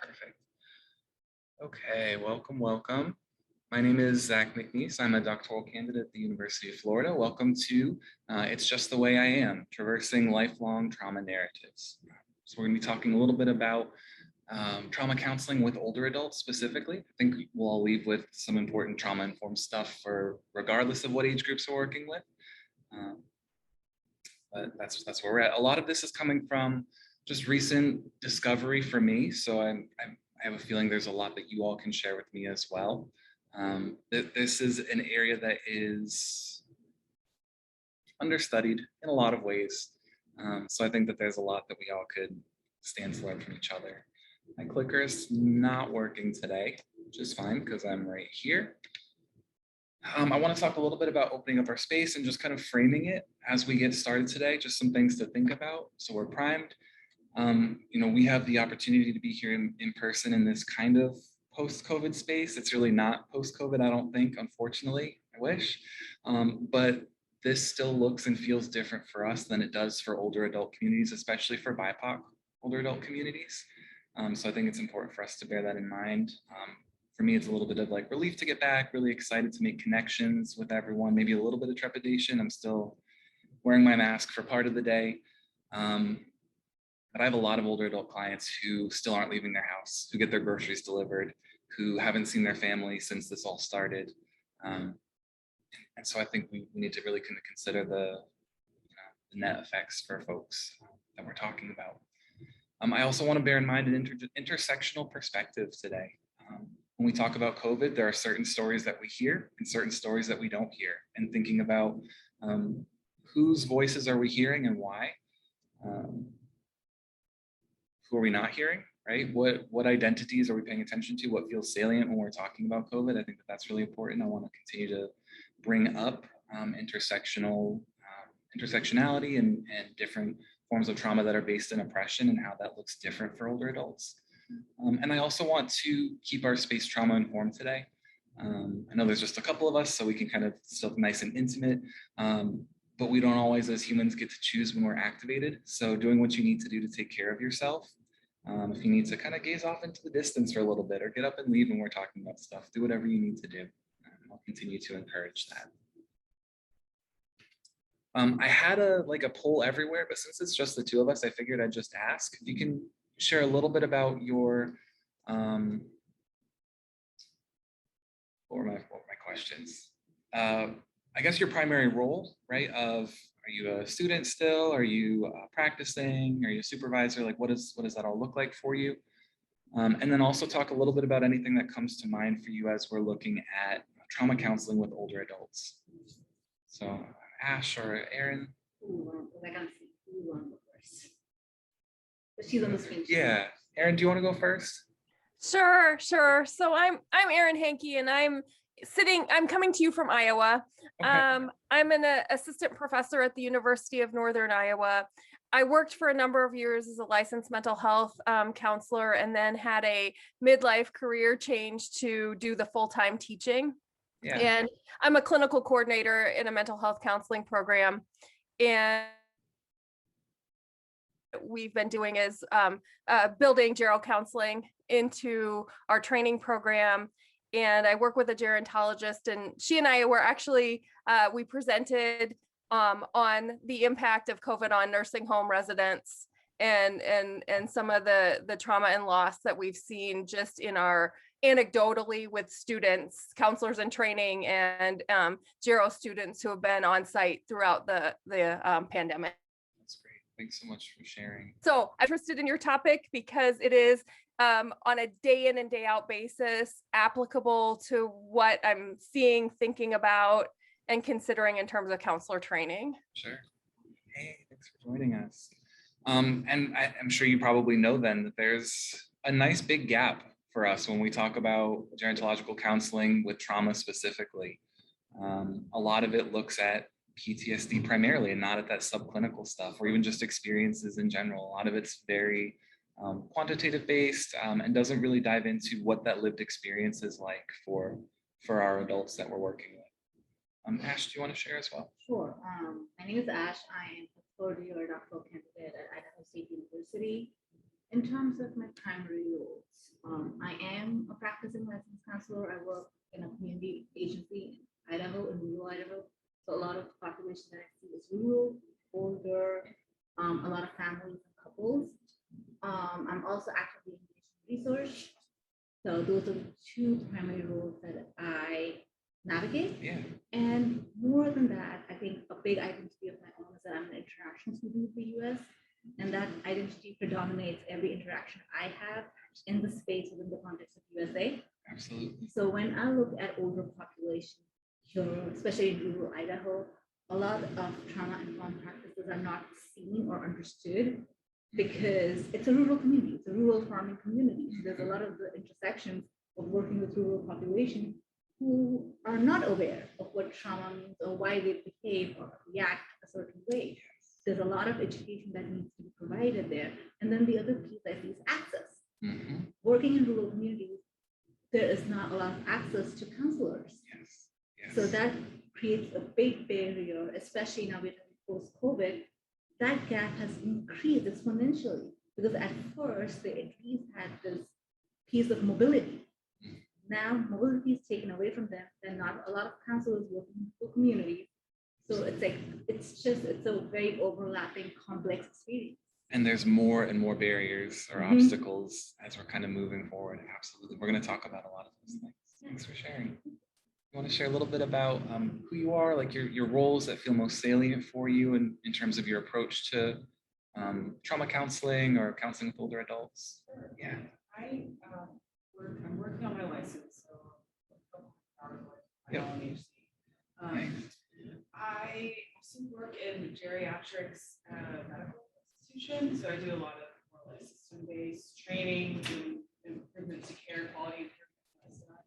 Perfect. Okay, welcome. My name is Zach McNeese. I'm a doctoral candidate at the University of Florida. Welcome to It's Just the Way I Am, Traversing Lifelong Trauma Narratives. So we're going to be talking a little bit about trauma counseling with older adults specifically. I think we'll all leave with some important trauma-informed stuff for regardless of what age groups we're working with. But that's where we're at. A lot of this is coming from just recent discovery for me. So I have a feeling there's a lot that you all can share with me as well. This is an area that is understudied in a lot of ways. So I think that there's a lot that we all could stand to learn from each other. My clicker is not working today, which is fine because I'm right here. I want to talk a little bit about opening up our space and just kind of framing it as we get started today, just some things to think about. So we're primed. We have the opportunity to be here in person in this kind of post-COVID space. It's really not post-COVID, I don't think, unfortunately, I wish. But this still looks and feels different for us than it does for older adult communities, especially for BIPOC older adult communities. So I think it's important for us to bear that in mind. For me, it's a little bit of like relief to get back, really excited to make connections with everyone, maybe a little bit of trepidation. I'm still wearing my mask for part of the day. But I have a lot of older adult clients who still aren't leaving their house, who get their groceries delivered, who haven't seen their family since this all started. And so I think we need to really kind of consider the net effects for folks that we're talking about. I also want to bear in mind an intersectional perspective today. When we talk about COVID, there are certain stories that we hear and certain stories that we don't hear, and thinking about whose voices are we hearing and why? Who are we not hearing, right? What identities are we paying attention to? What feels salient when we're talking about COVID? I think that that's really important. I want to continue to bring up intersectionality and different forms of trauma that are based in oppression and how that looks different for older adults. And I also want to keep our space trauma informed today. I know there's just a couple of us, so we can kind of still nice and intimate, but we don't always as humans get to choose when we're activated. So doing what you need to do to take care of yourself. If you need to kind of gaze off into the distance for a little bit or get up and leave when we're talking about stuff, do whatever you need to do. I'll continue to encourage that. I had a poll everywhere, but since it's just the two of us, I figured I'd just ask if you can share a little bit about your, what were my questions? I guess your primary role, right? Are you a student still? Are you practicing? Are you a supervisor? Like, what does that all look like for you? And then also talk a little bit about anything that comes to mind for you as we're looking at trauma counseling with older adults. So Ash or Erin? She's on the screen. Yeah, Erin, do you want to go first? Sure. So I'm Erin Hankey, and I'm coming to you from Iowa. Okay. I'm an assistant professor at the University of Northern Iowa. I worked for a number of years as a licensed mental health counselor, and then had a midlife career change to do the full-time teaching. Yeah. And I'm a clinical coordinator in a mental health counseling program. And we've been doing is building gerontology counseling into our training program. And I work with a gerontologist, and she and I were actually, we presented on the impact of COVID on nursing home residents and some of the trauma and loss that we've seen just in our anecdotally with students, counselors in training, and gero students who have been on site throughout the pandemic. That's great. Thanks so much for sharing. So I'm interested in your topic because it is on a day in and day out basis applicable to what I'm seeing, thinking about, and considering in terms of counselor training. Sure. Hey, thanks for joining us. And I'm sure you probably know then that there's a nice big gap for us when we talk about gerontological counseling with trauma specifically. A lot of it looks at PTSD primarily and not at that subclinical stuff or even just experiences in general. A lot of it's very quantitative based and doesn't really dive into what that lived experience is like for our adults that we're working with. Ash, do you want to share as well? Sure. My name is Ash. I am a third-year doctoral candidate at Idaho State University. In terms of my primary roles, I am a practicing licensed counselor. I work in a community agency in Idaho, in rural Idaho. So a lot of the population that I see is rural, older, a lot of families and couples. I'm also actively engaged in research. So those are the two primary roles that I navigate. Yeah. And more than that, I think a big identity of my own is that I'm an international student of the US. And that identity predominates every interaction I have in the space within the context of USA. Absolutely. So when I look at older population here, especially in rural Idaho, a lot of trauma-informed practices are not seen or understood because it's a rural community, it's a rural farming community. So there's a lot of the intersections of working with rural population who are not aware of what trauma means or why they behave or react a certain way. There's a lot of education that needs to be provided there. And then the other piece I see is access. Working in rural communities, there is not a lot of access to counselors. Yes. Yes. So that creates a big barrier, especially now we're post-COVID. That gap has increased exponentially because at first they at least had this piece of mobility. Now mobility is taken away from them. There are not a lot of counselors working in rural communities. So it's like, it's a very overlapping, complex experience. And there's more and more barriers or obstacles as we're kind of moving forward. Absolutely. We're going to talk about a lot of those things. Thanks for sharing. You want to share a little bit about who you are, like your roles that feel most salient for you in terms of your approach to trauma counseling or counseling with older adults? Sure. Yeah. I'm working on my license, so LMHC. I also work in geriatrics medical institution, so I do a lot of more like system-based training and improvement to care, quality improvement.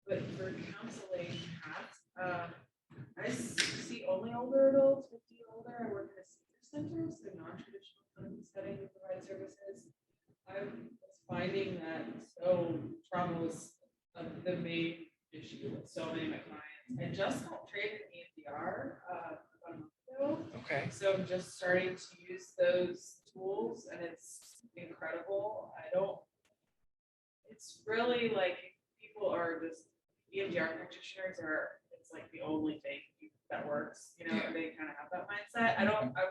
But for counseling, I see only older adults, 50 and older. I work in a senior center, so non-traditional clinical setting to provide services. I was finding that trauma was the main issue with so many of my clients. I just got trained in EMDR about a month ago. Okay. So I'm just starting to use those tools and it's incredible. It's really like people are just, EMDR practitioners it's like the only thing that works, they kind of have that mindset. I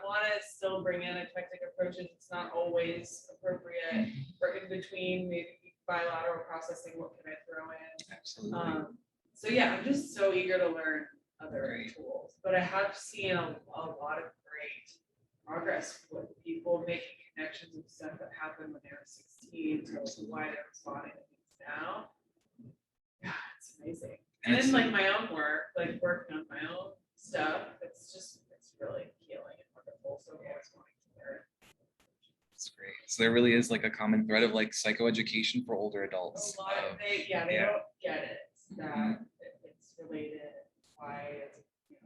want to still bring in eclectic approaches. It's not always appropriate. We're in between, maybe bilateral processing, what can I throw in? Absolutely. So yeah, I'm just so eager to learn other tools, but I have seen a lot of great progress with people making connections with stuff that happened when they were 16 to why they're responding to things now. Yeah, it's amazing. And then like my own work, like working on my own stuff, it's really healing and wonderful. So I'm always wanting to learn. That's great. So there really is like a common thread of like psychoeducation for older adults. A lot of they don't get it that it's related, why it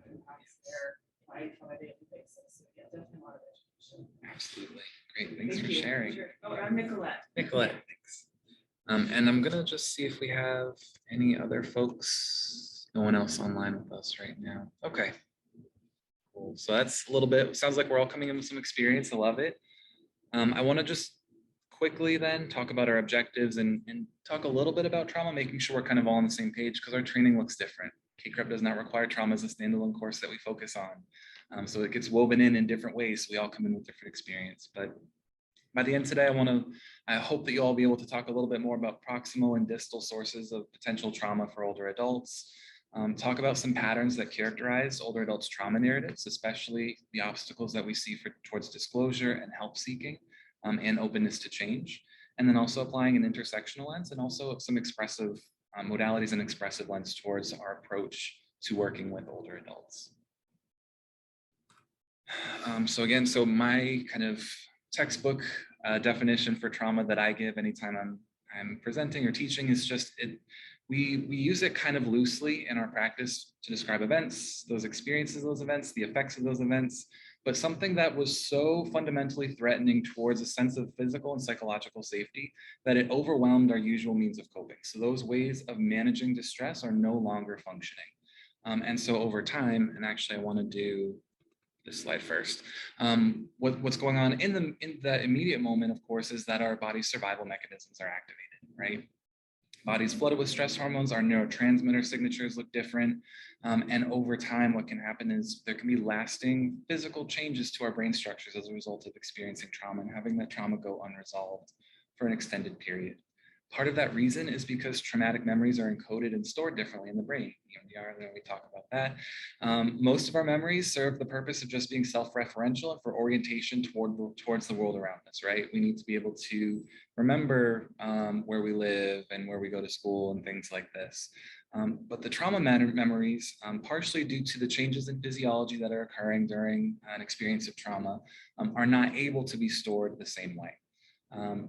impacts their life on a daily basis. So yeah, definitely a lot of education. Absolutely. Great. Thanks for sharing. Sure. Oh, I'm Nicolette. Nicolette, thanks. And I'm gonna just see if we have any other folks, no one else online with us right now. Okay. Cool. So that's a little bit, sounds like we're all coming in with some experience. I love it. I want to just quickly then talk about our objectives and talk a little bit about trauma, making sure we're kind of all on the same page because our training looks different. KCREP does not require trauma as a standalone course that we focus on. So it gets woven in different ways. So we all come in with different experience. But by the end today, I hope that you'll all be able to talk a little bit more about proximal and distal sources of potential trauma for older adults. Talk about some patterns that characterize older adults' trauma narratives, especially the obstacles that we see towards disclosure and help seeking and openness to change. And then also applying an intersectional lens and also some expressive modalities and expressive lens towards our approach to working with older adults. So my kind of textbook definition for trauma that I give anytime I'm presenting or teaching is just we use it kind of loosely in our practice to describe events, those experiences, those events, the effects of those events, but something that was so fundamentally threatening towards a sense of physical and psychological safety that it overwhelmed our usual means of coping. So those ways of managing distress are no longer functioning. And so over time, and actually I want to do this slide first. What's going on in the immediate moment, of course, is that our body's survival mechanisms are activated, right? Body's flooded with stress hormones, our neurotransmitter signatures look different. And over time, what can happen is there can be lasting physical changes to our brain structures as a result of experiencing trauma and having that trauma go unresolved for an extended period. Part of that reason is because traumatic memories are encoded and stored differently in the brain. We talk about that. Most of our memories serve the purpose of just being self-referential and for orientation towards the world around us, right? We need to be able to remember where we live and where we go to school and things like this. But the trauma memories, partially due to the changes in physiology that are occurring during an experience of trauma, are not able to be stored the same way.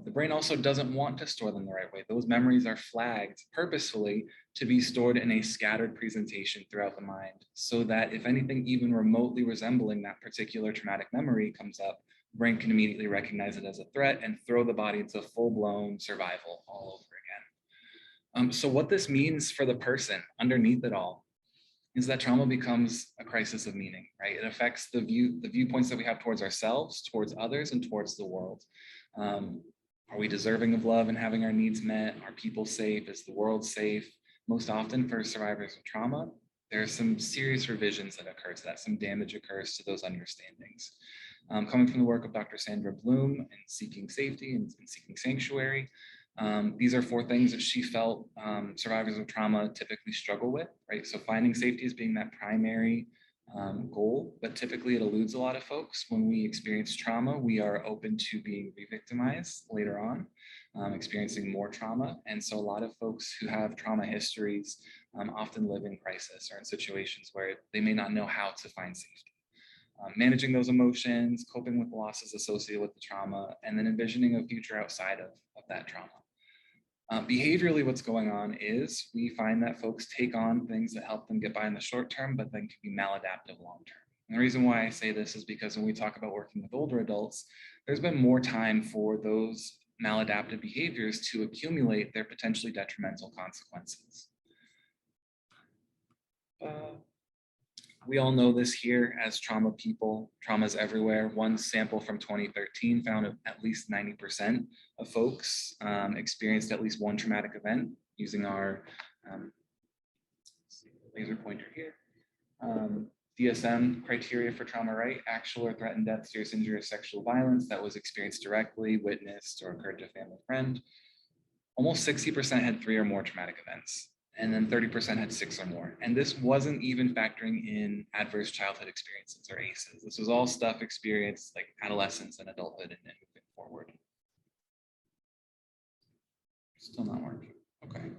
The brain also doesn't want to store them the right way. Those memories are flagged purposefully to be stored in a scattered presentation throughout the mind, so that if anything even remotely resembling that particular traumatic memory comes up, the brain can immediately recognize it as a threat and throw the body into full-blown survival all over again. So what this means for the person underneath it all is that trauma becomes a crisis of meaning, right? It affects the viewpoints that we have towards ourselves, towards others, and towards the world. Are we deserving of love and having our needs met? Are people safe? Is the world safe? Most often for survivors of trauma, there are some serious revisions that occur to that, some damage occurs to those understandings. Coming from the work of Dr. Sandra Bloom in Seeking Safety and Seeking Sanctuary, these are 4 things that she felt survivors of trauma typically struggle with, right? So finding safety as being that primary goal, but typically it eludes a lot of folks. When we experience trauma, we are open to being re-victimized later on, experiencing more trauma. And so a lot of folks who have trauma histories often live in crisis or in situations where they may not know how to find safety. Managing those emotions, coping with the losses associated with the trauma, and then envisioning a future outside of that trauma. Behaviorally, what's going on is we find that folks take on things that help them get by in the short term, but then can be maladaptive long term. And the reason why I say this is because when we talk about working with older adults, there's been more time for those maladaptive behaviors to accumulate their potentially detrimental consequences. We all know this here as trauma people. Trauma's everywhere. One sample from 2013 found at least 90% of folks experienced at least one traumatic event using our laser pointer here. DSM criteria for trauma, right? Actual or threatened death, serious injury, or sexual violence that was experienced directly, witnessed, or occurred to a family friend. Almost 60% had 3 or more traumatic events. And then 30% had 6 or more. And this wasn't even factoring in adverse childhood experiences or ACEs. This was all stuff experienced like adolescence and adulthood and moving forward. Still not working. Okay.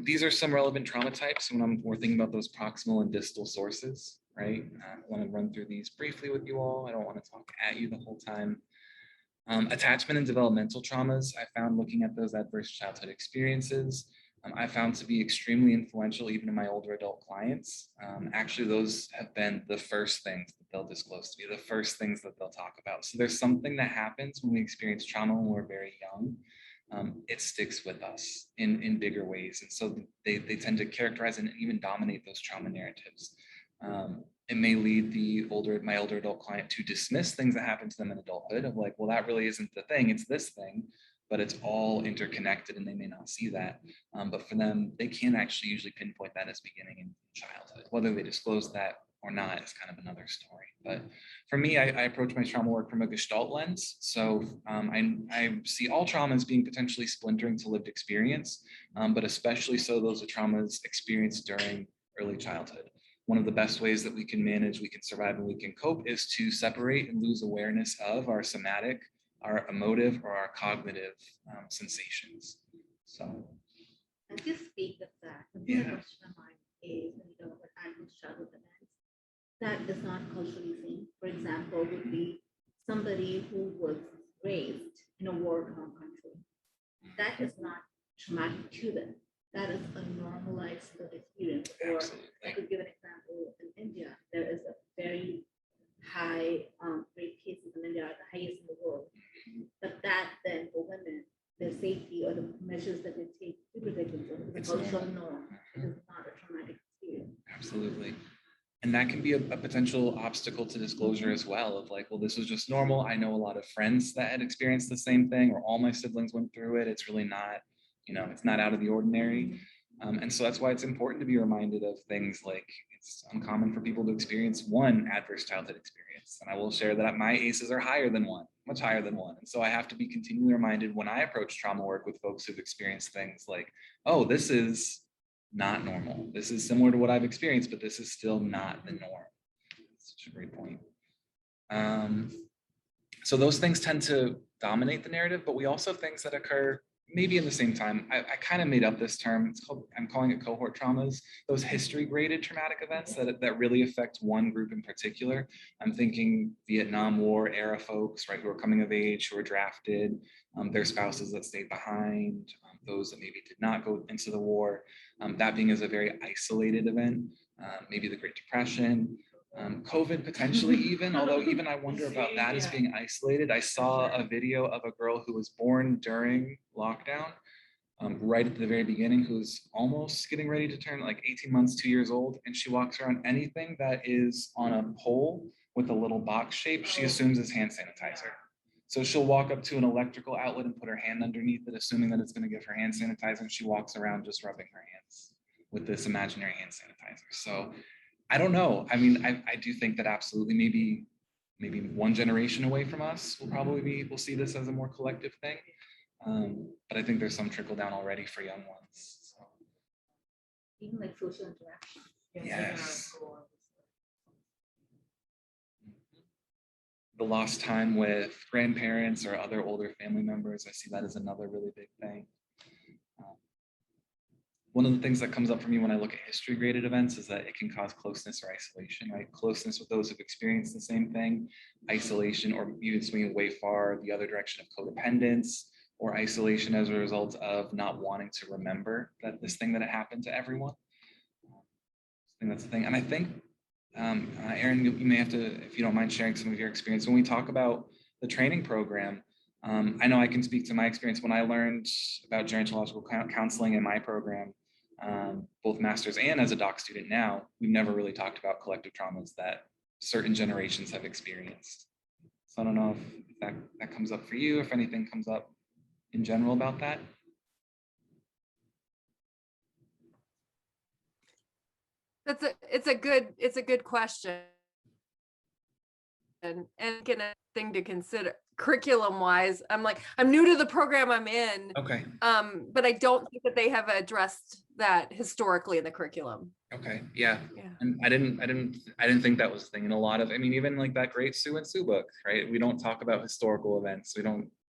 These are some relevant trauma types when we're thinking about those proximal and distal sources, right? I want to run through these briefly with you all. I don't want to talk at you the whole time. Attachment and developmental traumas, I found looking at those adverse childhood experiences, I found to be extremely influential even in my older adult clients. Actually, those have been the first things that they'll disclose to me, the first things that they'll talk about. So there's something that happens when we experience trauma when we're very young. It sticks with us in bigger ways. And so they tend to characterize and even dominate those trauma narratives. It may lead my older adult client to dismiss things that happen to them in adulthood of like, well, that really isn't the thing, it's this thing, but it's all interconnected and they may not see that. But for them, they can actually usually pinpoint that as beginning in childhood. Whether they disclose that or not is kind of another story. But for me, I approach my trauma work from a Gestalt lens. So I see all trauma as being potentially splintering to lived experience, but especially so those are traumas experienced during early childhood. One of the best ways that we can manage, we can survive, and we can cope is to separate and lose awareness of our somatic, our emotive, or our cognitive sensations. So. As you speak of that, the question of mine is when you talk about adverse childhood events, that is not culturally seen. For example, would be somebody who was raised in a war-torn country. That is not traumatic to them. That is a normalized experience. Or I could give an example in India. There is a very high rape cases in India, the highest in the world. But that then for women, their safety or the measures that they take to protect themselves is also norm. It is not a traumatic experience. Absolutely. And that can be a potential obstacle to disclosure as well, of like, well, this was just normal. I know a lot of friends that had experienced the same thing, or all my siblings went through it. It's really not, it's not out of the ordinary. And so that's why it's important to be reminded of things like it's uncommon for people to experience one adverse childhood experience. And I will share that my ACEs are higher than one, much higher than one. And so I have to be continually reminded when I approach trauma work with folks who've experienced things like, oh, this is not normal. This is similar to what I've experienced, but this is still not the norm. That's such a great point. So those things tend to dominate the narrative, but we also have things that occur maybe in the same time. I kind of made up this term. I'm calling it cohort traumas, those history graded traumatic events that really affect one group in particular. I'm thinking Vietnam War era folks, right, who are coming of age, who are drafted, their spouses that stayed behind, those that maybe did not go into the war. That being as a very isolated event, maybe the Great Depression, COVID potentially even, although even I wonder about that as being isolated. I saw a video of a girl who was born during lockdown, right at the very beginning, who's almost getting ready to turn like 18 months, 2 years old. And she walks around anything that is on a pole with a little box shape, she assumes is hand sanitizer. So she'll walk up to an electrical outlet and put her hand underneath it, assuming that it's going to give her hand sanitizer. And she walks around just rubbing her hands with this imaginary hand sanitizer. So I don't know. I mean, I do think that absolutely maybe one generation away from us we'll see this as a more collective thing. But I think there's some trickle down already for young ones. So. Even like social interaction. Yes. The lost time with grandparents or other older family members, I see that as another really big thing. One of the things that comes up for me when I look at history graded events is that it can cause closeness or isolation, right? Closeness with those who've experienced the same thing, isolation, or even swinging way far the other direction of codependence, or isolation as a result of not wanting to remember that this thing that had happened to everyone. I think that's the thing. And I think, Erin, you may have to, if you don't mind sharing some of your experience, when we talk about the training program, I know I can speak to my experience when I learned about gerontological counseling in my program, both master's and as a doc student now, we've never really talked about collective traumas that certain generations have experienced. So I don't know if that comes up for you, if anything comes up in general about that. It's a good question. And a thing to consider curriculum wise. I'm new to the program I'm in. Okay. But I don't think that they have addressed that historically in the curriculum. Okay. Yeah. Yeah. And I didn't think that was the thing. In a lot of, I mean, even like that great Sue and Sue book, right? We don't talk about historical events.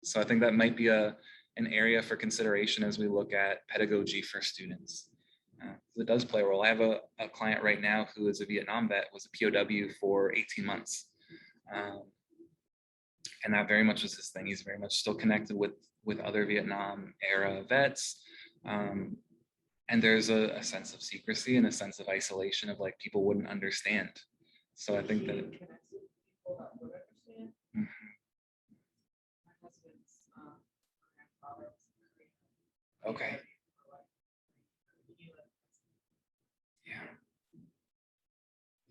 So I think that might be an area for consideration as we look at pedagogy for students. It does play a role. I have a client right now who is a Vietnam vet, was a POW for 18 months. And that very much was his thing. He's very much still connected with other Vietnam era vets. And there's a sense of secrecy and a sense of isolation of like people wouldn't understand. So I think that. Mm-hmm. Okay.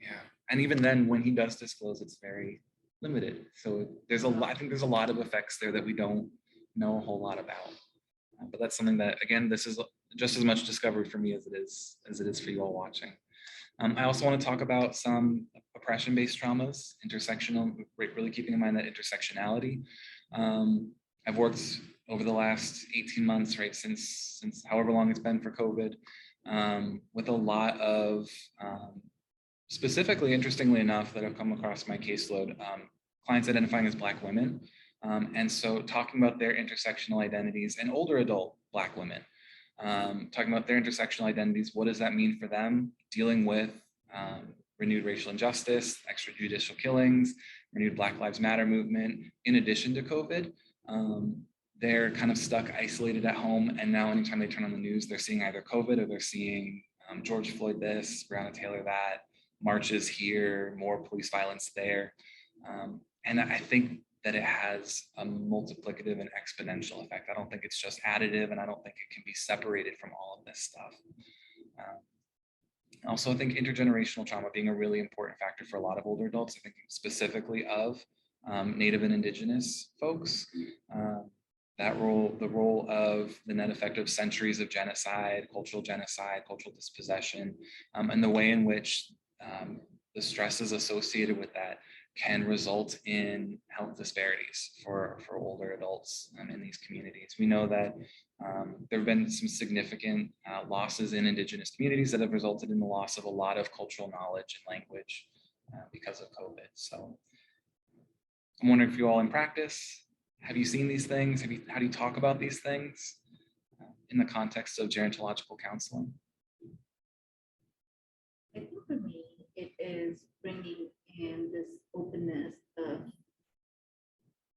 Yeah. And even then, when he does disclose, it's very limited. So there's a lot. I think there's a lot of effects there that we don't know a whole lot about. But that's something that, again, this is just as much discovery for me as it is for you all watching. I also want to talk about some oppression-based traumas, intersectional, really keeping in mind that intersectionality. I've worked over the last 18 months, right, since however long it's been for COVID, with a lot of, specifically, interestingly enough, that have come across my caseload, clients identifying as Black women. And so talking about their intersectional identities and older adult Black women, talking about their intersectional identities, what does that mean for them? Dealing with renewed racial injustice, extrajudicial killings, renewed Black Lives Matter movement, in addition to COVID. They're kind of stuck, isolated at home. And now anytime they turn on the news, they're seeing either COVID or they're seeing George Floyd this, Breonna Taylor that, marches here, more police violence there. And I think that it has a multiplicative and exponential effect. I don't think it's just additive, and I don't think it can be separated from all of this stuff. Also, I think intergenerational trauma being a really important factor for a lot of older adults. I think specifically of Native and Indigenous folks. That role, the role of the net effect of centuries of genocide, cultural dispossession, and the way in which the stresses associated with that can result in health disparities for older adults in these communities. We know that there have been some significant losses in Indigenous communities that have resulted in the loss of a lot of cultural knowledge and language because of COVID. So I'm wondering if you all in practice, have you seen these things? How do you talk about these things in the context of gerontological counseling? I think for me, it is bringing in this openness of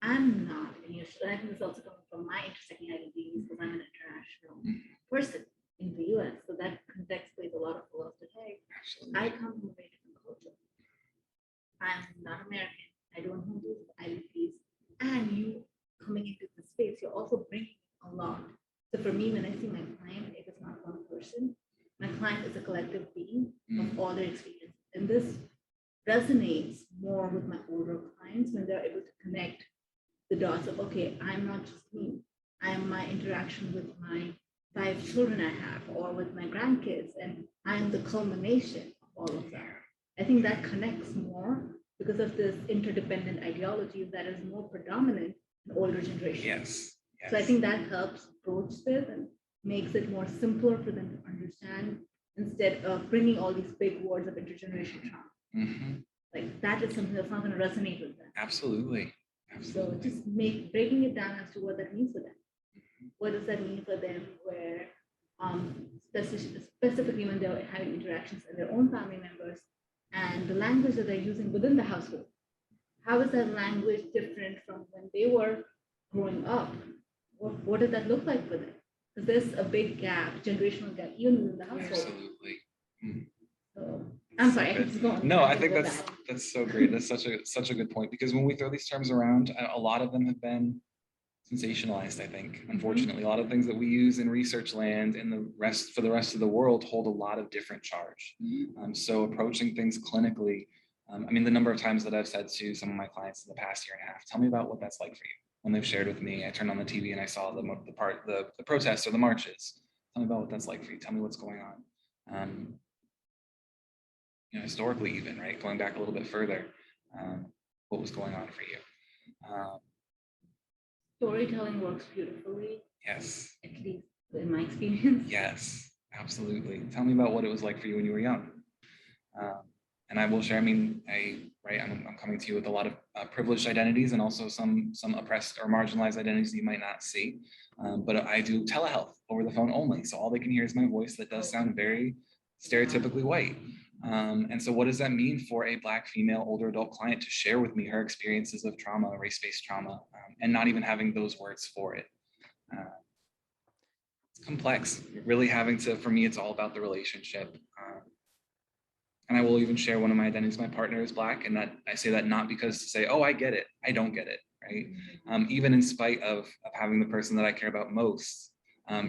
I'm not, and I think this also coming from my intersecting identities because I'm an international person in the US. So that context plays a lot of roles to hey, Absolutely. I come from a very different culture. I'm not American. I don't know those identities. And you coming into the space, you're also bringing a lot. So for me, when I see my client, it is not one person. My client is a collective being of all their experiences. And this resonates more with my older clients when they're able to connect the dots of, okay, I'm not just me. I am my interaction with my 5 children I have or with my grandkids, and I'm the culmination of all of that. I think that connects more because of this interdependent ideology that is more predominant in older generations. Yes. So I think that helps approach this and makes it more simpler for them to understand instead of bringing all these big words of intergenerational trauma. Mm-hmm. Like that is something that's not going to resonate with them. Absolutely. So just breaking it down as to what that means for them. What does that mean for them where specifically when they're having interactions with their own family members and the language that they're using within the household? How is that language different from when they were growing up? What did that look like for them? Because there's a big gap, generational gap, even within the household. Absolutely. So I'm sorry, I can just go on. No, I think that's so great. That's such a good point, because when we throw these terms around, a lot of them have been sensationalized. I think, unfortunately, a lot of things that we use in research land and for the rest of the world hold a lot of different charge. So approaching things clinically, I mean, the number of times that I've said to some of my clients in the past year and a half, tell me about what that's like for you. When they've shared with me, I turned on the TV and I saw the protests or the marches. Tell me about what that's like for you. Tell me what's going on. Historically, even, right, going back a little bit further, what was going on for you? Storytelling works beautifully. Yes. At least in my experience. Yes, absolutely. Tell me about what it was like for you when you were young. And I will share, I'm coming to you with a lot of privileged identities and also some oppressed or marginalized identities you might not see. But I do telehealth over the phone only. So all they can hear is my voice that does sound very stereotypically white. And so what does that mean for a Black female older adult client to share with me her experiences of trauma, race-based trauma, and not even having those words for it? It's complex. Really having to, for me, it's all about the relationship. And I will even share one of my identities. My partner is Black, and that I say that not because to say, oh, I get it. I don't get it, right? Even in spite of having the person that I care about most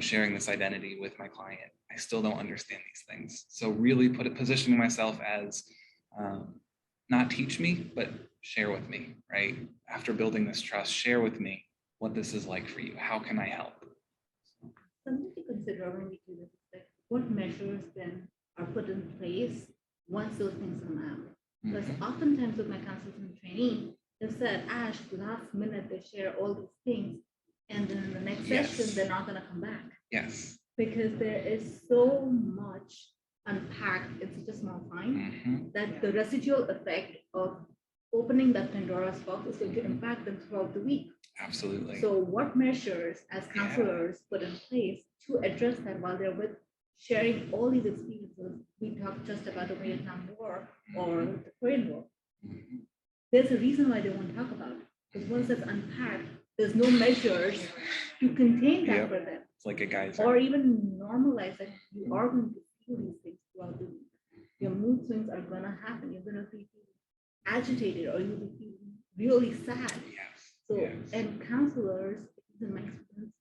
sharing this identity with my client, I still don't understand these things. So really positioning myself as not teach me, but share with me, right? After building this trust, share with me what this is like for you. How can I help? Something to consider when we do this is like what measures then are put in place once those things come out. Because oftentimes with my counselors and training, they've said, Ash, last minute they share all these things, and then in the next session, they're not going to come back. Yes. Because there is so much unpacked in such a small time that the residual effect of opening that Pandora's box is going to impact them throughout the week. Absolutely. So what measures as counselors put in place to address that while they're with sharing all these experiences? We talked just about the Vietnam War or the Korean War. There's a reason why they won't talk about it. Because once it's unpacked, there's no measures to contain that for them. It's like a geyser. Or even normalize that you are going to feel these things throughout the week. Your mood swings are going to happen. You're going to be agitated or you'll be feeling really sad. Yes. So, and counselors, in my experience,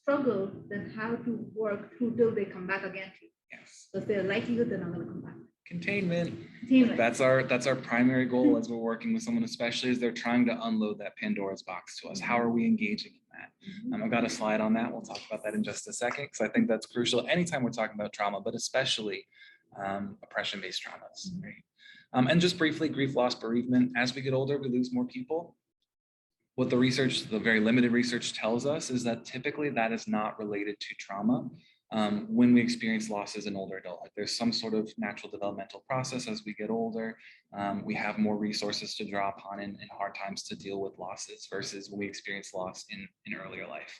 struggle then how to work through till they come back again to you. Yes. So if they're likelihood, they're not going to come back. Containment. Containment. That's our primary goal as we're working with someone, especially as they're trying to unload that Pandora's box to us. How are we engaging in that? I've got a slide on that. We'll talk about that in just a second, because I think that's crucial anytime we're talking about trauma, but especially oppression-based traumas. Right? And just briefly, grief, loss, bereavement. As we get older, we lose more people. What the research, the very limited research tells us, is that typically that is not related to trauma. When we experience losses in older adulthood, there's some sort of natural developmental process as we get older. We have more resources to draw upon in hard times to deal with losses versus when we experience loss in earlier life.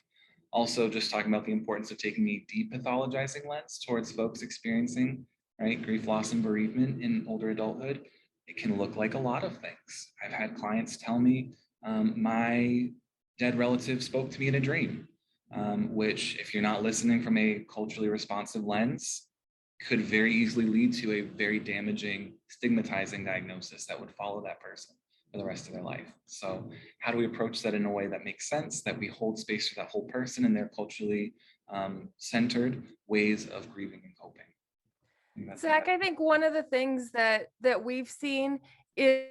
Also, just talking about the importance of taking a depathologizing lens towards folks experiencing, right, grief, loss, and bereavement in older adulthood. It can look like a lot of things. I've had clients tell me, my dead relative spoke to me in a dream, which, if you're not listening from a culturally responsive lens, could very easily lead to a very damaging, stigmatizing diagnosis that would follow that person for the rest of their life. So how do we approach that in a way that makes sense, that we hold space for that whole person and their culturally centered ways of grieving and coping? Zach, I think one of the things that we've seen is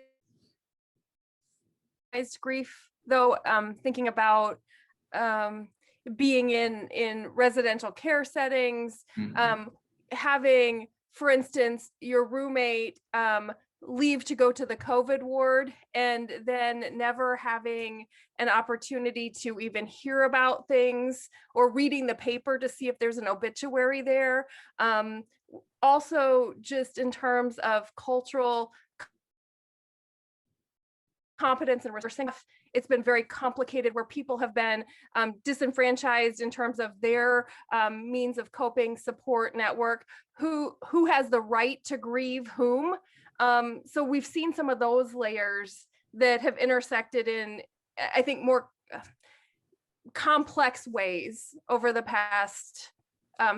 grief, though, thinking about being in residential care settings, having, for instance, your roommate leave to go to the COVID ward and then never having an opportunity to even hear about things or reading the paper to see if there's an obituary there. Also, just in terms of cultural competence and resourcing, it's been very complicated where people have been disenfranchised in terms of their means of coping, support network, who has the right to grieve whom. So we've seen some of those layers that have intersected in, I think, more complex ways over the past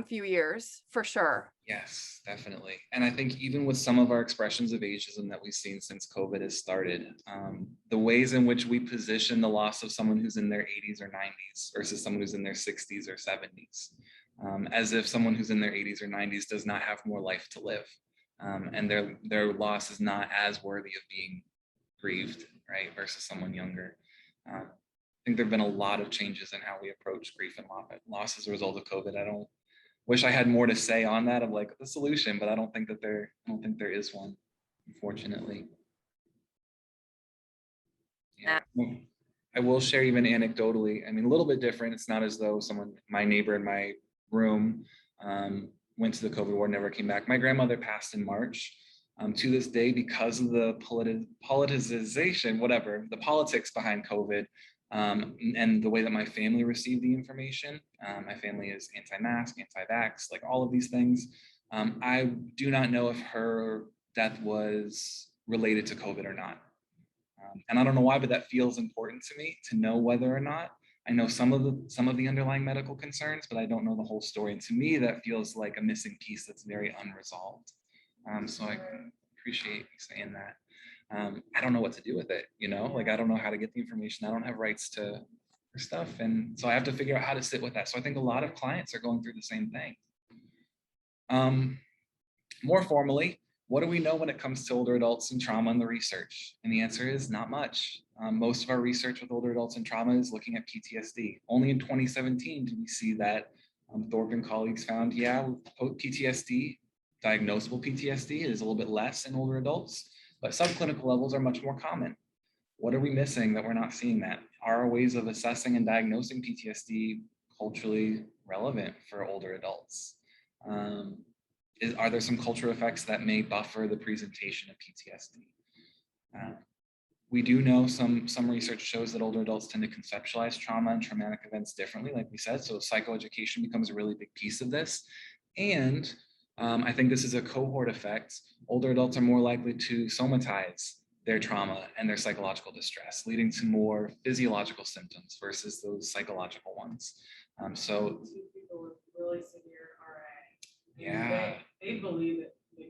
few years, for sure. Yes, definitely. And I think even with some of our expressions of ageism that we've seen since COVID has started, the ways in which we position the loss of someone who's in their 80s or 90s versus someone who's in their 60s or 70s, as if someone who's in their 80s or 90s does not have more life to live, and their loss is not as worthy of being grieved, right, versus someone younger. I think there have been a lot of changes in how we approach grief and loss as a result of COVID. I don't wish I had more to say on that of like the solution, but I don't think there is one, unfortunately. Yeah. I will share even anecdotally. I mean, a little bit different. It's not as though my neighbor in my room went to the COVID ward, never came back. My grandmother passed in March. To this day, because of the politicization, whatever, the politics behind COVID, and the way that my family received the information. My family is anti-mask, anti-vax, like all of these things. I do not know if her death was related to COVID or not. And I don't know why, but that feels important to me to know whether or not. I know some of the underlying medical concerns, but I don't know the whole story. And to me, that feels like a missing piece that's very unresolved. So I appreciate you saying that. I don't know what to do with it, like I don't know how to get the information. I don't have rights to stuff. And so I have to figure out how to sit with that. So I think a lot of clients are going through the same thing. More formally, what do we know when it comes to older adults and trauma in the research? And the answer is not much. Most of our research with older adults and trauma is looking at PTSD. Only in 2017 did we see that Thorpe and colleagues found, PTSD, diagnosable PTSD is a little bit less in older adults, but subclinical levels are much more common. What are we missing that we're not seeing that? Are our ways of assessing and diagnosing PTSD culturally relevant for older adults? Are there some cultural effects that may buffer the presentation of PTSD? We do know some research shows that older adults tend to conceptualize trauma and traumatic events differently, like we said, so psychoeducation becomes a really big piece of this. And I think this is a cohort effect. Older adults are more likely to somatize their trauma and their psychological distress, leading to more physiological symptoms versus those psychological ones. So people with really severe RA. Yeah. They believe it. They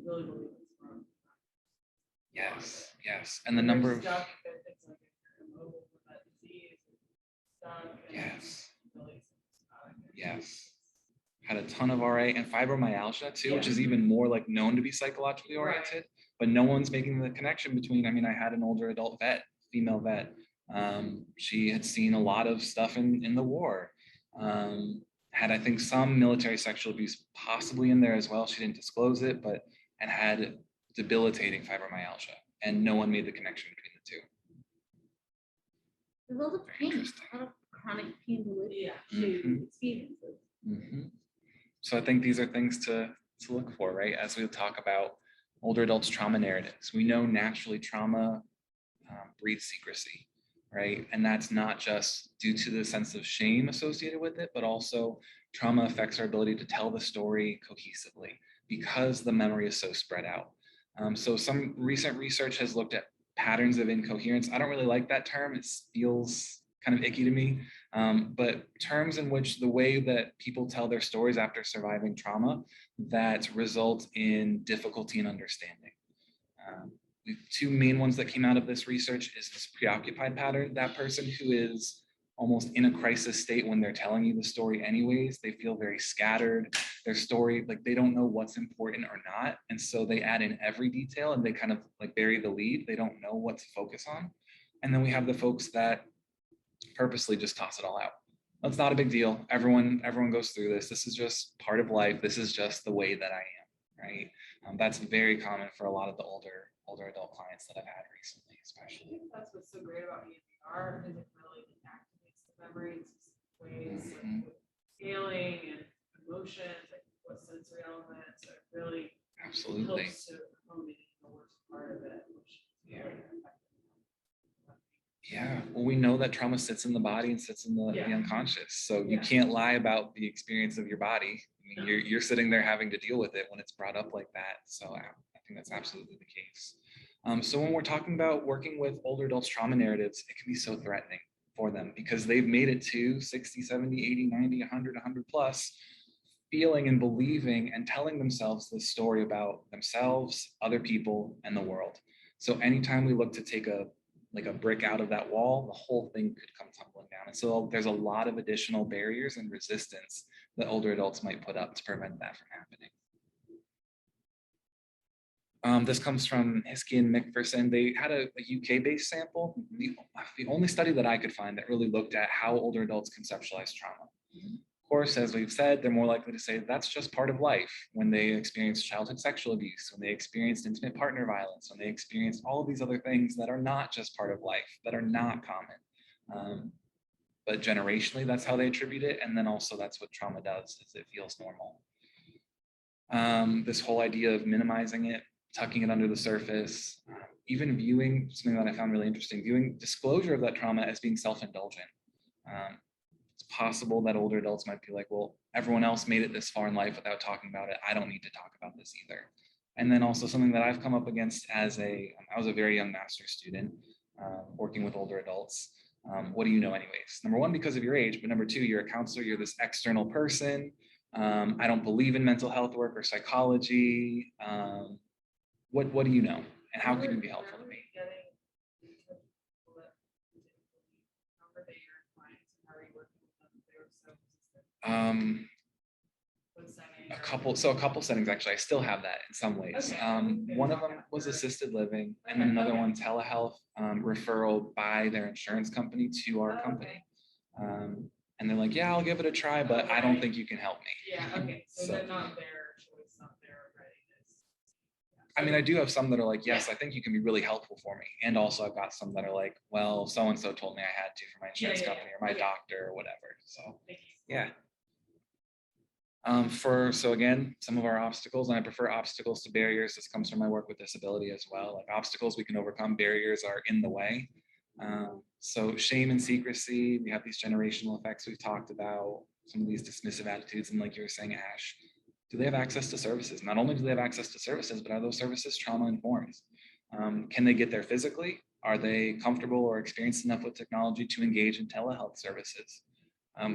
really believe it's wrong. Yes. And the number of it's like if you're immobile with that disease, stuck. Yes. Really Yes. had a ton of RA and fibromyalgia too, which is even more like known to be psychologically oriented, but no one's making the connection between, I mean, I had an older adult vet, female vet. She had seen a lot of stuff in the war. Had, I think, some military sexual abuse possibly in there as well. She didn't disclose it, but, and had debilitating fibromyalgia, and no one made the connection between the two. There's a lot of pain, a lot of chronic pain related to experiences. So I think these are things to look for, right? As we talk about older adults trauma narratives, we know naturally trauma breeds secrecy, right? And that's not just due to the sense of shame associated with it, but also trauma affects our ability to tell the story cohesively because the memory is so spread out. So some recent research has looked at patterns of incoherence. I don't really like that term. It feels kind of icky to me. But terms in which the way that people tell their stories after surviving trauma that result in difficulty in understanding. The two main ones that came out of this research is this preoccupied pattern. That person who is almost in a crisis state when they're telling you the story anyways, they feel very scattered. Their story, like they don't know what's important or not. And so they add in every detail and they kind of like bury the lead. They don't know what to focus on. And then we have the folks that purposely just toss it all out. That's not a big deal. Everyone goes through this. This is just part of life. This is just the way that I am, right? That's very common for a lot of the older adult clients that I've had recently, especially. I think that's what's so great about EMDR is it really activates the memory in specific ways, like with scaling and emotions, like what sensory elements. So it really absolutely helps to hone in the worst part of it. Yeah, well, we know that trauma sits in the body and sits in the unconscious. So you can't lie about the experience of your body. I mean, you're sitting there having to deal with it when it's brought up like that. So I think that's absolutely the case. So when we're talking about working with older adults trauma narratives, it can be so threatening for them because they've made it to 60, 70, 80, 90, 100, 100 plus, feeling and believing and telling themselves this story about themselves, other people, and the world. So anytime we look to take a brick out of that wall, the whole thing could come tumbling down. And so there's a lot of additional barriers and resistance that older adults might put up to prevent that from happening. This comes from Hiskey and McPherson. They had a UK-based sample. The only study that I could find that really looked at how older adults conceptualize trauma. Of course, as we've said, they're more likely to say that's just part of life when they experience childhood sexual abuse, when they experienced intimate partner violence, when they experienced all of these other things that are not just part of life, that are not common. But generationally, that's how they attribute it. And then also that's what trauma does, is it feels normal. This whole idea of minimizing it, tucking it under the surface, even viewing something that I found really interesting, viewing disclosure of that trauma as being self-indulgent. It's possible that older adults might be like, well, everyone else made it this far in life without talking about it. I don't need to talk about this either. And then also something that I've come up against I was a very young master's student working with older adults. What do you know anyways? Number one, because of your age, but number two, you're a counselor, you're this external person. I don't believe in mental health work or psychology. What do you know? And how can you be helpful to me? A couple settings, actually. I still have that in some ways. One of them was assisted living, and then another one, telehealth referral by their insurance company to our company. And they're like, yeah, I'll give it a try, but I don't think you can help me. Yeah, okay. So they're not their choice, not their readiness. I mean, I do have some that are like, yes, I think you can be really helpful for me. And also I've got some that are like, well, so-and-so told me I had to for my insurance company or my doctor or whatever. So yeah. So again, some of our obstacles, and I prefer obstacles to barriers. This comes from my work with disability as well. Like obstacles we can overcome, barriers are in the way. So shame and secrecy, we have these generational effects we've talked about, some of these dismissive attitudes, and like you were saying, Ash, do they have access to services? Not only do they have access to services, but are those services trauma informed? Can they get there physically? Are they comfortable or experienced enough with technology to engage in telehealth services?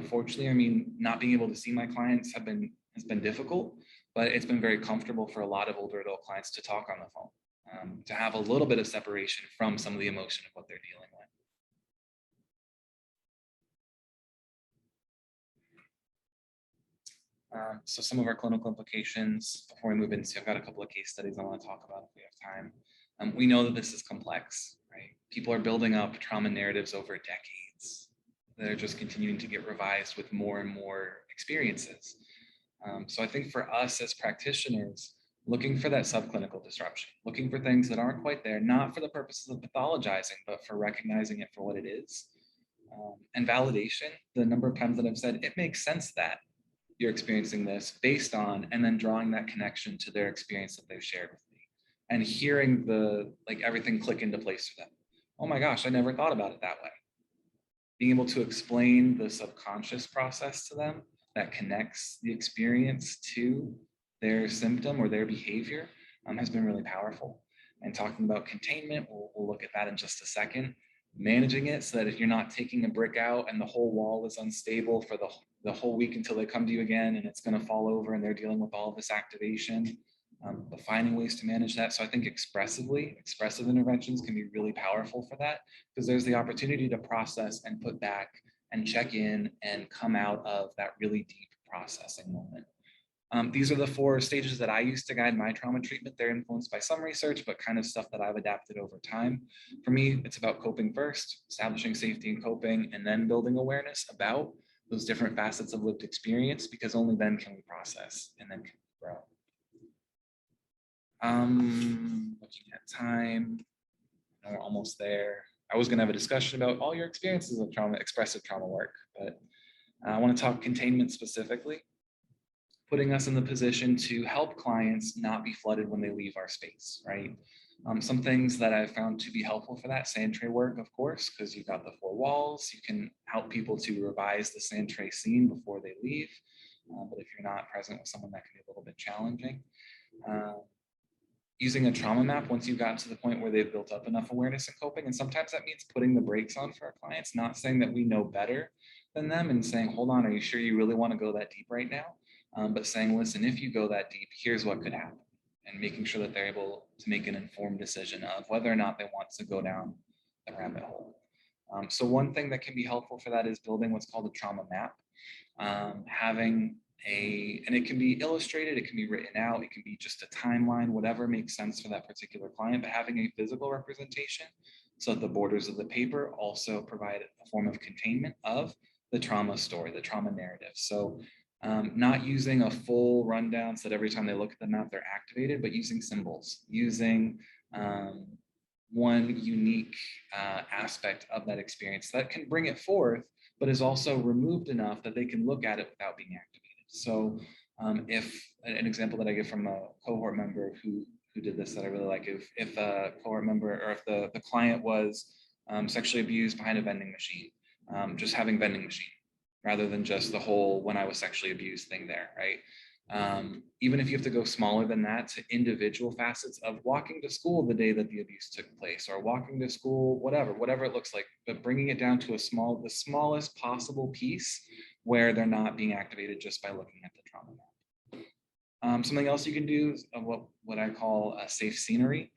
Fortunately, I mean, not being able to see my clients has been difficult, but it's been very comfortable for a lot of older adult clients to talk on the phone, to have a little bit of separation from some of the emotion of what they're dealing with. So some of our clinical implications before we move into, I've got a couple of case studies I want to talk about if we have time. We know that this is complex, right? People are building up trauma narratives over decades. They're just continuing to get revised with more and more experiences. So I think for us as practitioners, looking for that subclinical disruption, looking for things that aren't quite there, not for the purposes of pathologizing, but for recognizing it for what it is. And validation, the number of times that I've said, it makes sense that you're experiencing this based on, and then drawing that connection to their experience that they've shared with me and hearing everything click into place for them. Oh my gosh, I never thought about it that way. Being able to explain the subconscious process to them that connects the experience to their symptom or their behavior has been really powerful. And talking about containment, we'll look at that in just a second. Managing it so that if you're not taking a brick out and the whole wall is unstable for the whole week until they come to you again and it's going to fall over and they're dealing with all of this activation, but finding ways to manage that. So I think expressive interventions can be really powerful for that, because there's the opportunity to process and put back and check in and come out of that really deep processing moment. These are the 4 stages that I use to guide my trauma treatment. They're influenced by some research, but kind of stuff that I've adapted over time. For me, it's about coping first, establishing safety and coping, and then building awareness about those different facets of lived experience, because only then can we process and then can we grow. Looking at time, we're almost there. I was going to have a discussion about all your experiences of trauma, expressive trauma work, but I want to talk containment specifically, putting us in the position to help clients not be flooded when they leave our space, right? Some things that I've found to be helpful for that, sand tray work, of course, because you've got the 4 walls, you can help people to revise the sand tray scene before they leave. But if you're not present with someone, that can be a little bit challenging. Using a trauma map once you've gotten to the point where they've built up enough awareness and coping. And sometimes that means putting the brakes on for our clients, not saying that we know better than them and saying, hold on, are you sure you really want to go that deep right now? But saying, listen, if you go that deep, here's what could happen. And making sure that they're able to make an informed decision of whether or not they want to go down the rabbit hole. So one thing that can be helpful for that is building what's called a trauma map. And it can be illustrated, it can be written out, it can be just a timeline, whatever makes sense for that particular client, but having a physical representation so that the borders of the paper also provide a form of containment of the trauma story, the trauma narrative. So not using a full rundown so that every time they look at the map, they're activated, but using symbols, using one unique aspect of that experience that can bring it forth, but is also removed enough that they can look at it without being activated. So if an example that I get from a cohort member who did this that I really like, if a cohort member or if the client was sexually abused behind a vending machine, just having vending machine rather than just the whole when I was sexually abused thing there, right? Even if you have to go smaller than that to individual facets of walking to school the day that the abuse took place, or walking to school, whatever it looks like, but bringing it down to the smallest possible piece where they're not being activated just by looking at the trauma map. Something else you can do is what I call a safe scenery.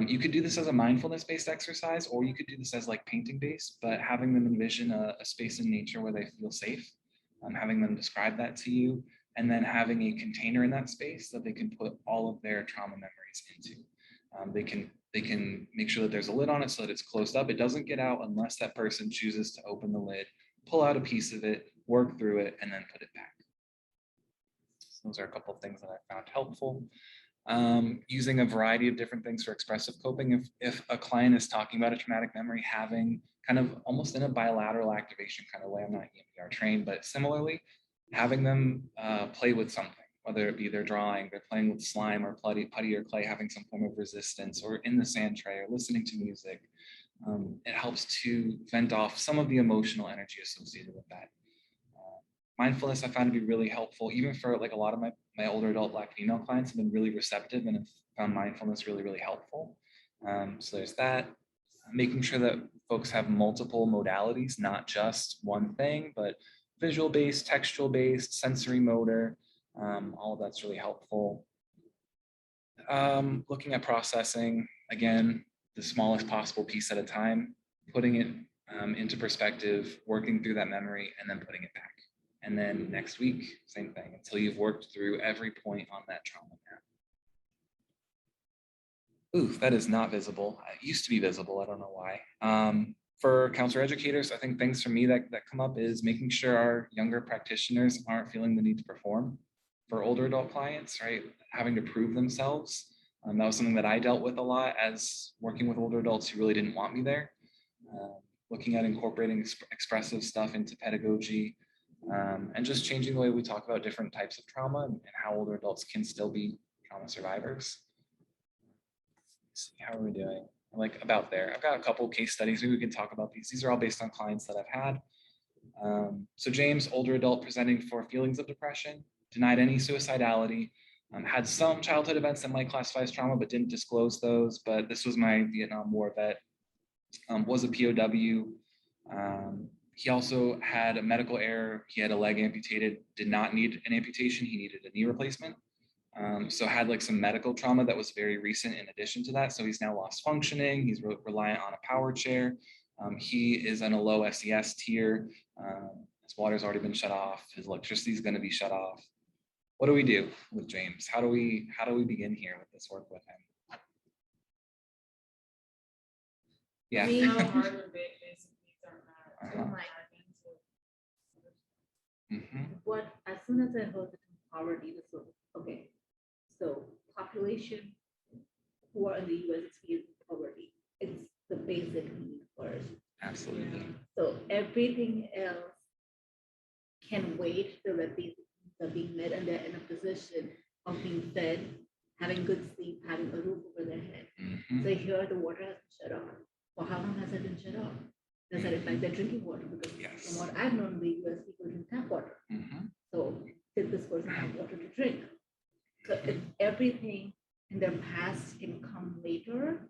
You could do this as a mindfulness-based exercise, or you could do this as like painting-based, but having them envision a space in nature where they feel safe, having them describe that to you, and then having a container in that space that they can put all of their trauma memories into. They can make sure that there's a lid on it so that it's closed up. It doesn't get out unless that person chooses to open the lid, pull out a piece of it, work through it, and then put it back. So those are a couple of things that I found helpful. Using a variety of different things for expressive coping. If a client is talking about a traumatic memory, having kind of almost in a bilateral activation kind of way, I'm not EMDR trained, but similarly, having them play with something, whether it be they're drawing, they're playing with slime or putty or clay, having some form of resistance, or in the sand tray, or listening to music. It helps to vent off some of the emotional energy associated with that. Mindfulness I found to be really helpful, even for like a lot of my older adult Black female clients have been really receptive and have found mindfulness really, really helpful. So there's that. Making sure that folks have multiple modalities, not just one thing, but visual-based, textual-based, sensory motor, all of that's really helpful. Looking at processing, again, the smallest possible piece at a time, putting it into perspective, working through that memory, and then putting it back. And then next week, same thing, until you've worked through every point on that trauma map. Ooh, that is not visible. It used to be visible. I don't know why. For counselor educators, I think things for me that come up is making sure our younger practitioners aren't feeling the need to perform for older adult clients, right? Having to prove themselves. That was something that I dealt with a lot as working with older adults who really didn't want me there. Looking at incorporating expressive stuff into pedagogy, and just changing the way we talk about different types of trauma and how older adults can still be trauma survivors. Let's see, how are we doing? Like about there. I've got a couple case studies. Maybe we can talk about these. These are all based on clients that I've had. So James, older adult presenting for feelings of depression, denied any suicidality, had some childhood events that might classify as trauma, but didn't disclose those. But this was my Vietnam War vet, was a POW. He also had a medical error. He had a leg amputated, did not need an amputation. He needed a knee replacement. So had like some medical trauma that was very recent in addition to that. So he's now lost functioning. He's reliant on a power chair. He is in a low SES tier. His water's already been shut off. His electricity is going to be shut off. What do we do with James? How do we begin here with this work with him? Yeah. How hard when basic needs aren't met. Oh my. Mhm. What, as soon as I heard the term poverty, this was, okay, so population who are in the US experiencing poverty, it's the basic need first. Absolutely. So everything else can wait till that basic needs are being met and they're in a position of being fed, having good sleep, having a roof over their head. Mhm. So here the water has been shut off. For how long has it been shut off? Does that affect their drinking water? Because Yes. from what I've known in the US, people drink tap water. Mhm. So did this person have water to drink? So if everything in their past can come later,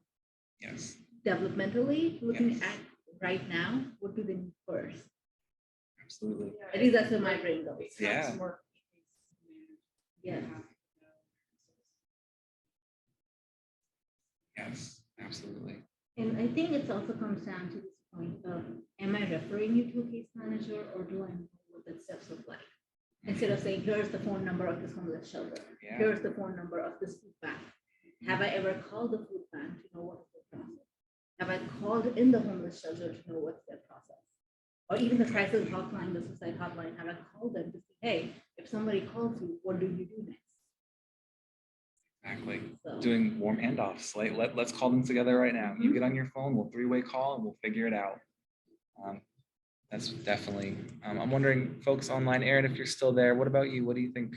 Yes. developmentally, looking Yes. at right now, what do they need first? Absolutely. At least that's where my brain goes. Yeah. Yeah. Yes. Absolutely. And I think it also comes down to this point of, am I referring you to a case manager or do I know what the steps look like? Instead of saying, here's the phone number of this homeless shelter. Yeah. Here's the phone number of this food bank. Have I ever called the food bank to know what's the process? Have I called in the homeless shelter to know what's their process? Or even the crisis hotline, the suicide hotline, have I called them to say, hey, if somebody calls you, what do you do next? Exactly. So, Doing warm handoffs. Like let's call them together right now. You Mhm. get on your phone, we'll three-way call and we'll figure it out. That's definitely, I'm wondering, folks online, Aaron, if you're still there, what about you? What do you think?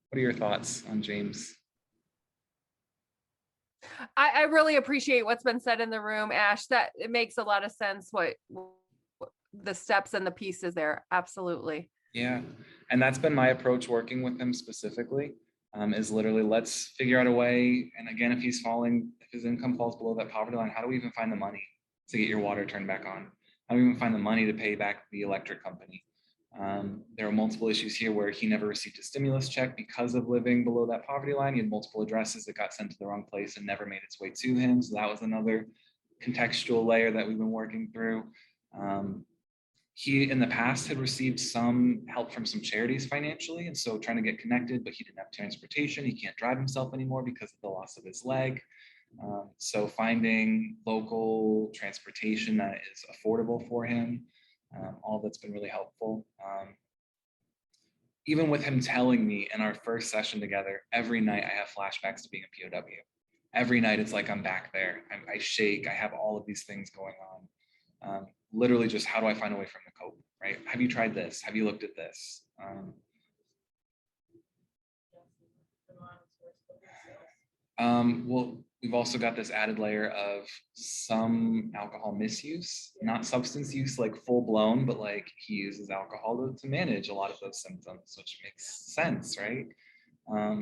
What are your thoughts on James? I really appreciate what's been said in the room, Ash. That it makes a lot of sense what the steps and the pieces there. Absolutely. Yeah. And that's been my approach working with him specifically, is literally let's figure out a way. And again, if his income falls below that poverty line, how do we even find the money to get your water turned back on? How do we even find the money to pay back the electric company? There are multiple issues here where he never received a stimulus check because of living below that poverty line. He had multiple addresses that got sent to the wrong place and never made its way to him. So that was another contextual layer that we've been working through. He in the past had received some help from some charities financially, and so trying to get connected, but he didn't have transportation. He can't drive himself anymore because of the loss of his leg. So finding local transportation that is affordable for him, all that's been really helpful. Even with him telling me in our first session together, every night I have flashbacks to being a POW. Every night it's like I'm back there. I shake. I have all of these things going on. Literally just how do I find a way from the cope, right? Have you tried this? Have you looked at this? Well, we've also got this added layer of some alcohol misuse, not substance use like full blown, but like he uses alcohol to manage a lot of those symptoms, which makes sense, right?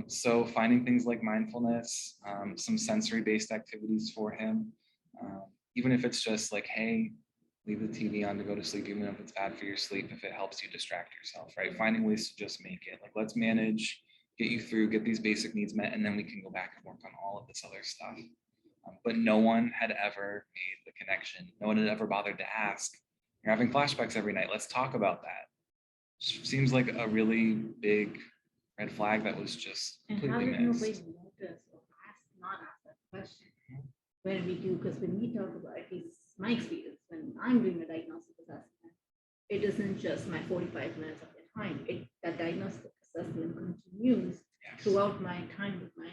So finding things like mindfulness, some sensory-based activities for him, even if it's just like, hey, leave the TV on to go to sleep, even if it's bad for your sleep, if it helps you distract yourself, right? Finding ways to just make it, like let's manage, get you through, get these basic needs met, and then we can go back and work on all of this other stuff. But no one had ever made the connection. No one had ever bothered to ask, you're having flashbacks every night. Let's talk about that. seems like a really big red flag that was just And how completely did missed. nobody notice or not ask that question when we do? Because when we talk about, at least my experience, when I'm doing a diagnostic assessment, it isn't just my 45 minutes of the time. That diagnostic assessment continues Yes, throughout my time with my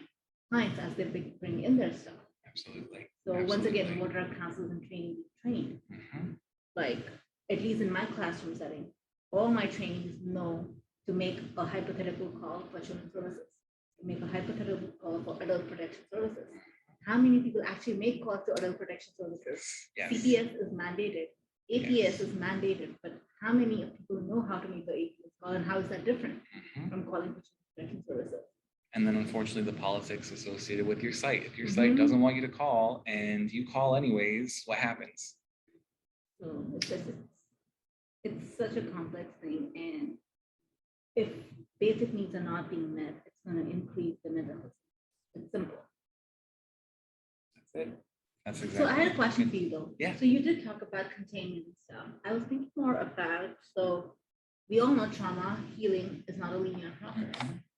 clients as they bring in their stuff. absolutely. So once again, Absolutely. what are counselors and training being trained? Mhm. Like, at least in my classroom setting, all my trainees know to make a hypothetical call for children's services, to make a hypothetical call for adult protection services. How many people actually make calls to adult protection services? Yes. CPS is mandated, APS is mandated, but how many people know how to make the APS call, and how is that different Mhm. from calling for children's protection services? And then unfortunately, the politics associated with your site. If your site Mhm. doesn't want you to call and you call anyways, what happens? So it's such a complex thing, and if basic needs are not being met, it's going to increase the mental health. It's simple. That's it. That's So exactly. I had a question for you though. Yeah. So you did talk about containment and stuff. I was thinking more about, so we all know trauma healing is not a linear process.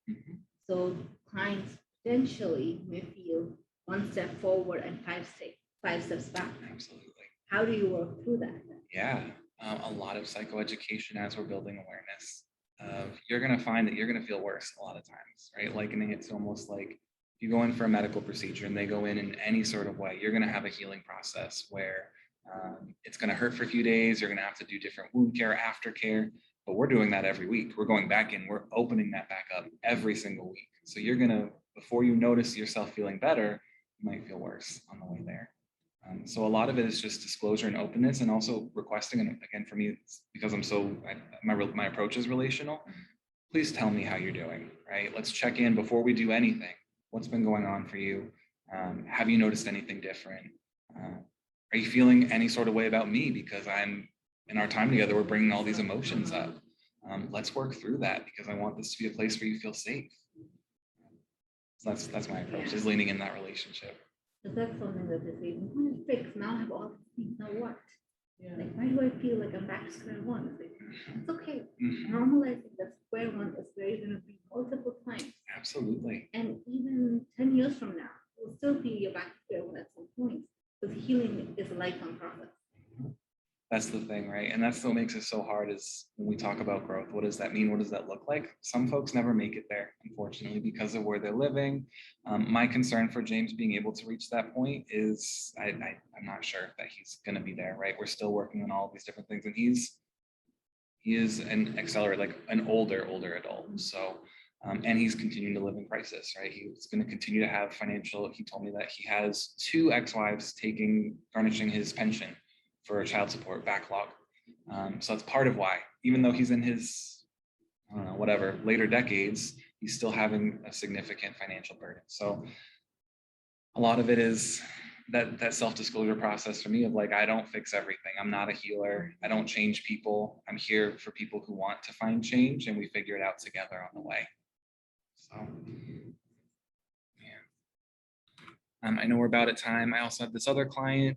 Mhm. So clients potentially may feel one step forward and five steps back. Absolutely. How do you work through that? Yeah. A lot of psychoeducation as we're building awareness. You're going to find that you're going to feel worse a lot of times, right? Likening it to almost like if you go in for a medical procedure and they go in any sort of way, you're going to have a healing process where it's going to hurt for a few days. You're going to have to do different wound care, aftercare, but we're doing that every week. We're going back in, we're opening that back up every single week. So you're going to, before you notice yourself feeling better, you might feel worse on the way there. So a lot of it is just disclosure and openness, and also requesting. And again, for me, it's because my approach is relational. Please tell me how you're doing. Right? Let's check in before we do anything. What's been going on for you? Have you noticed anything different? Are you feeling any sort of way about me? Because in our time together, we're bringing all these emotions up. Let's work through that because I want this to be a place where you feel safe. So that's my approach, is leaning in that relationship. Because that's something that they say, we want to fix, now I have all these things, now what? Yeah. Like, why do I feel like I'm back to square one? It's like, it's okay. Mhm. Normalizing that square one is where you're going to be multiple times. Absolutely. And even 10 years from now, you'll still feel you're back to square one at some point. Because healing is a lifelong process. That's the thing, right? And that's what makes it so hard is when we talk about growth. What does that mean? What does that look like? Some folks never make it there, unfortunately, because of where they're living. My concern for James being able to reach that point is I'm not sure that he's going to be there, right? We're still working on all these different things, and he is an accelerate, like an older adult. So, and he's continuing to live in crisis, right? He's going to continue to have financial. He told me that he has 2 ex-wives garnishing his pension for a child support backlog. So that's part of why, even though he's in his, I don't know, whatever, later decades, he's still having a significant financial burden. So a lot of it is that self-disclosure process for me of like, I don't fix everything. I'm not a healer. I don't change people. I'm here for people who want to find change, and we figure it out together on the way. So, I know we're about at time. I also have this other client.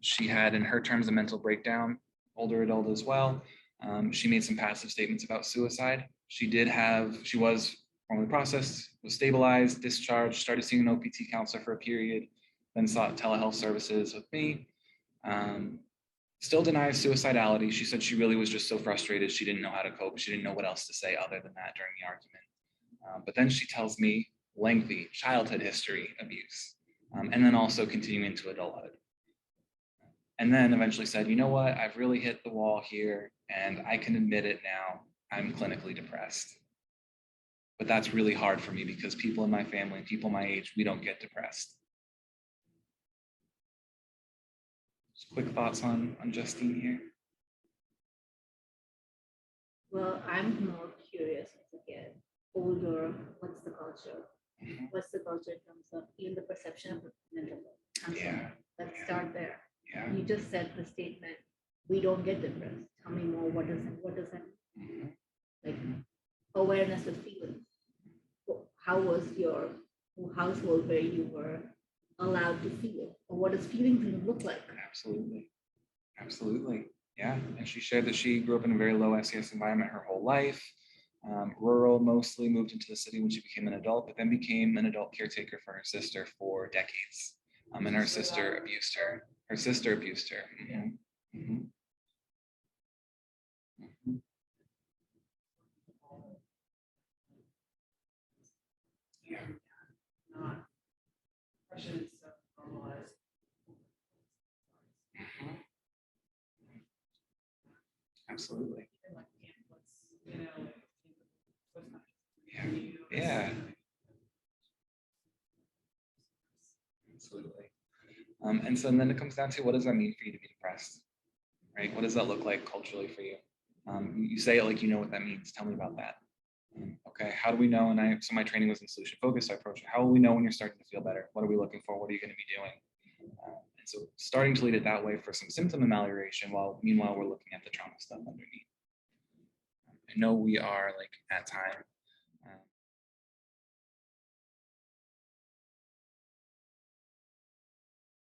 She had, in her terms, a mental breakdown, older adult as well. She made some passive statements about suicide. She was formally processed, was stabilized, discharged, started seeing an OPT counselor for a period, then sought telehealth services with me. Still denies suicidality. She said she really was just so frustrated. She didn't know how to cope. She didn't know what else to say other than that during the argument. But then she tells me lengthy childhood history abuse, and then also continuing into adulthood. And then eventually said, you know what, I've really hit the wall here, and I can admit it now, I'm clinically depressed. But that's really hard for me because people in my family, people my age, we don't get depressed. Just quick thoughts on Justine here. Well, I'm more curious as I get older, what's the culture? Mhm. What's the culture in terms of even the perception of mental health? Yeah. Let's start there. Yeah. You just said the statement, we don't get depressed. Tell me more, what does that mean? Mhm. Like awareness of feelings. How was your household where you were allowed to feel? Or what does feelings even look like? Absolutely. Absolutely. Yeah, and she shared that she grew up in a very low SES environment her whole life, rural mostly, moved into the city when she became an adult, but then became an adult caretaker for her sister for decades. And her sister abused her. Her sister abused her. Mhm, mhm, mhm. Yeah, not depression is so normalized. Absolutely. And like pamphlets, you know, like, what's not Yeah. you, Yeah. Absolutely. And so then it comes down to, what does that mean for you to be depressed, right? What does that look like culturally for you? You say it like you know what that means. Tell me about that. Okay, how do we know? And so my training was in solution focused. I approach it. How will we know when you're starting to feel better? What are we looking for? What are you going to be doing? And so starting to lead it that way for some symptom amelioration, while meanwhile we're looking at the trauma stuff underneath. I know we are like at time.